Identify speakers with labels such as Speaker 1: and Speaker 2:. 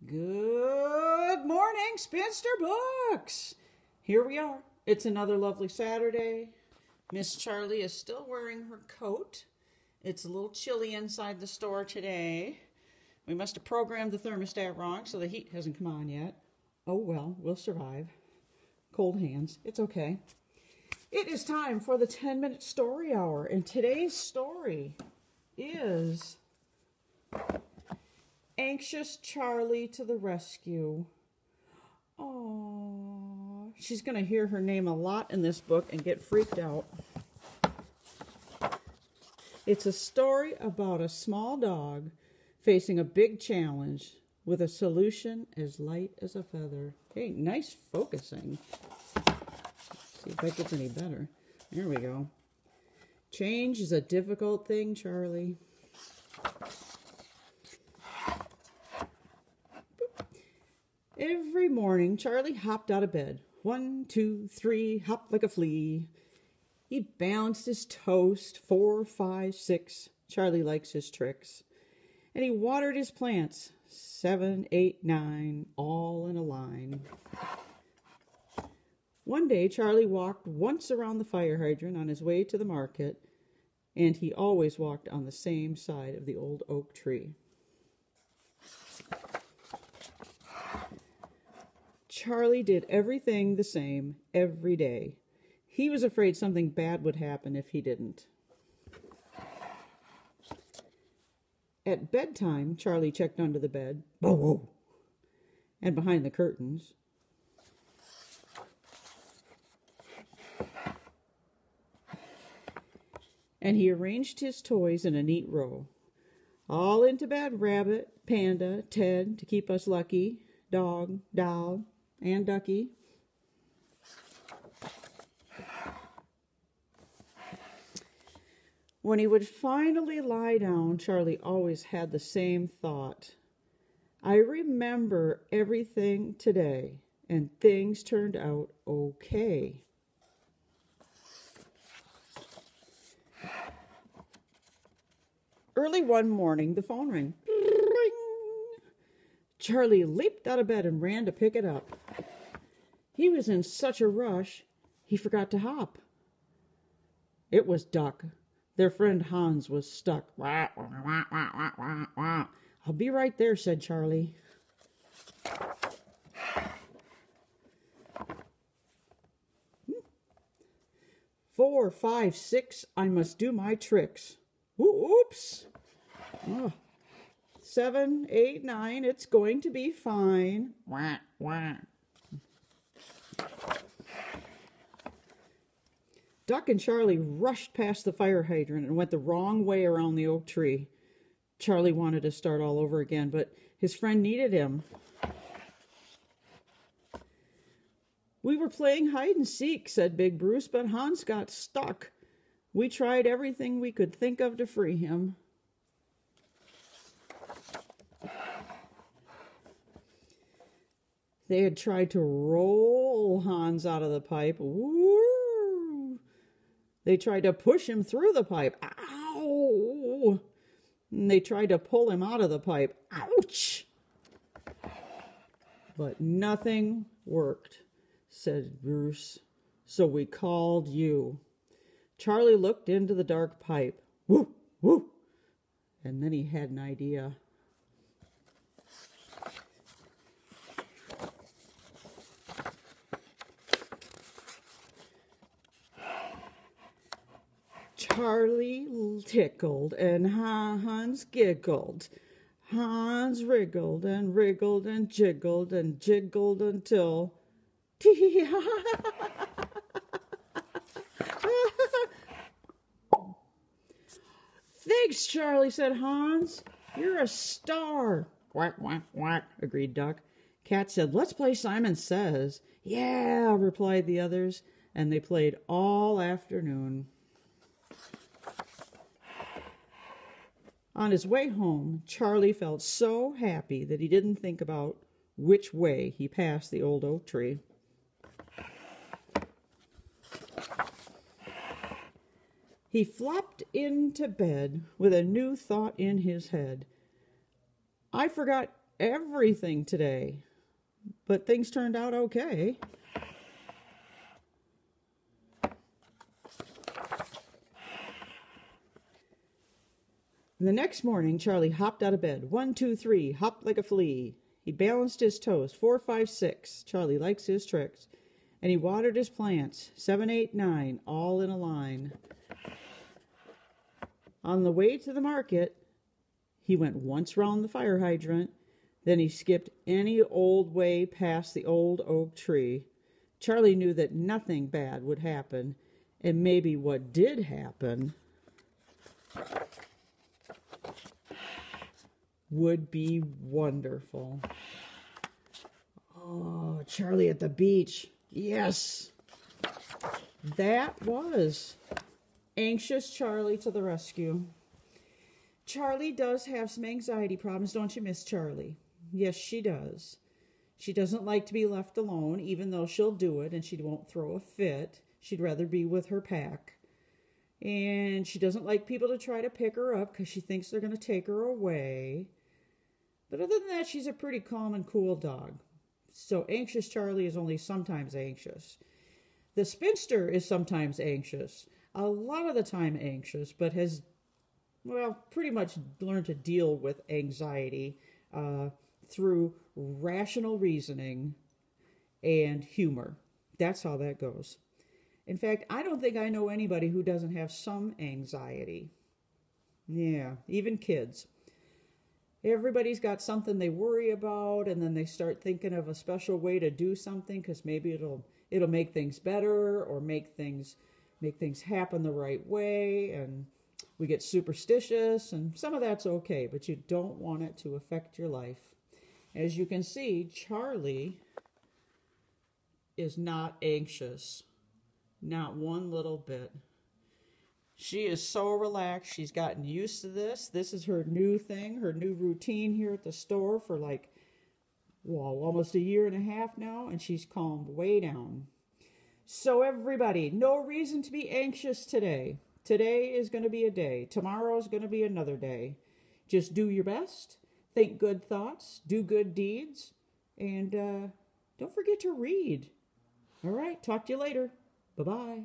Speaker 1: Good morning, Spinster Books. Here we are. It's another lovely Saturday. Miss Charlie is still wearing her coat. It's a little chilly inside the store today. We must have programmed the thermostat wrong, so the heat hasn't come on yet. Oh well, we'll survive. Cold hands. It's okay. It is time for the 10-minute story hour, and today's story is Anxious Charlie to the Rescue. Oh, she's going to hear her name a lot in this book and get freaked out. It's a story about a small dog facing a big challenge with a solution as light as a feather. Hey, nice focusing. Let's see if that gets any better. There we go. Change is a difficult thing, Charlie. Every morning, Charlie hopped out of bed. 1, 2, 3, hopped like a flea. He balanced his toast. 4, 5, 6. Charlie likes his tricks. And he watered his plants. 7, 8, 9, all in a line. One day, Charlie walked once around the fire hydrant on his way to the market, and he always walked on the same side of the old oak tree. Charlie did everything the same every day. He was afraid something bad would happen if he didn't. At bedtime, Charlie checked under the bed, whoa, and behind the curtains. And he arranged his toys in a neat row. All into bed, Rabbit, Panda, Ted, to keep us lucky, Dog, Doll, and Ducky. When he would finally lie down, Charlie always had the same thought. I remember everything today, and things turned out okay. Early one morning, the phone rang. Ring! Charlie leaped out of bed and ran to pick it up. He was in such a rush, he forgot to hop. It was Duck. Their friend Hans was stuck. I'll be right there, said Charlie. Four, 5, 6, I must do my tricks. Oops. Oh. 7, 8, 9, it's going to be fine. Duck and Charlie rushed past the fire hydrant and went the wrong way around the oak tree. Charlie wanted to start all over again, but his friend needed him. We were playing hide and seek, said Big Bruce, but Hans got stuck. We tried everything we could think of to free him. They had tried to roll Hans out of the pipe. Woo! They tried to push him through the pipe. Ow! And they tried to pull him out of the pipe. Ouch! But nothing worked, said Bruce. So we called you. Charlie looked into the dark pipe. Woo! Woo! And then he had an idea. Charlie tickled and Hans giggled. Hans wriggled and wriggled and jiggled until... Thanks, Charlie, said Hans. You're a star. Quack, quack, quack, agreed Duck. Cat said, let's play Simon Says. Yeah, replied the others, and they played all afternoon. On his way home, Charlie felt so happy that he didn't think about which way he passed the old oak tree. He flopped into bed with a new thought in his head. I forgot everything today. But things turned out okay. The next morning, Charlie hopped out of bed. 1, 2, 3, hopped like a flea. He balanced his toes. 4, 5, 6. Charlie likes his tricks. And he watered his plants. 7, 8, 9, all in a line. On the way to the market, he went once round the fire hydrant. Then he skipped any old way past the old oak tree. Charlie knew that nothing bad would happen. And maybe what did happen would be wonderful. Oh, Charlie at the beach. Yes. That was Anxious Charlie to the rescue. Charlie does have some anxiety problems, don't you, Miss Charlie? Yes, she does. She doesn't like to be left alone, even though she'll do it and she won't throw a fit. She'd rather be with her pack. And she doesn't like people to try to pick her up because she thinks they're going to take her away. But other than that, she's a pretty calm and cool dog. So Anxious Charlie is only sometimes anxious. The spinster is sometimes anxious. A lot of the time anxious, but has, well, pretty much learned to deal with anxiety through rational reasoning and humor. That's how that goes. In fact, I don't think I know anybody who doesn't have some anxiety. Yeah, even kids. Everybody's got something they worry about, and then they start thinking of a special way to do something because maybe it'll make things better or make things happen the right way, and we get superstitious, and some of that's okay, but you don't want it to affect your life. As you can see, Charlie is not anxious. Not one little bit. She is so relaxed. She's gotten used to this. This is her new thing, her new routine here at the store for almost a year and a half now, and she's calmed way down. So everybody, no reason to be anxious today. Today is going to be a day. Tomorrow is going to be another day. Just do your best. Think good thoughts. Do good deeds. And don't forget to read. All right, talk to you later. Bye-bye.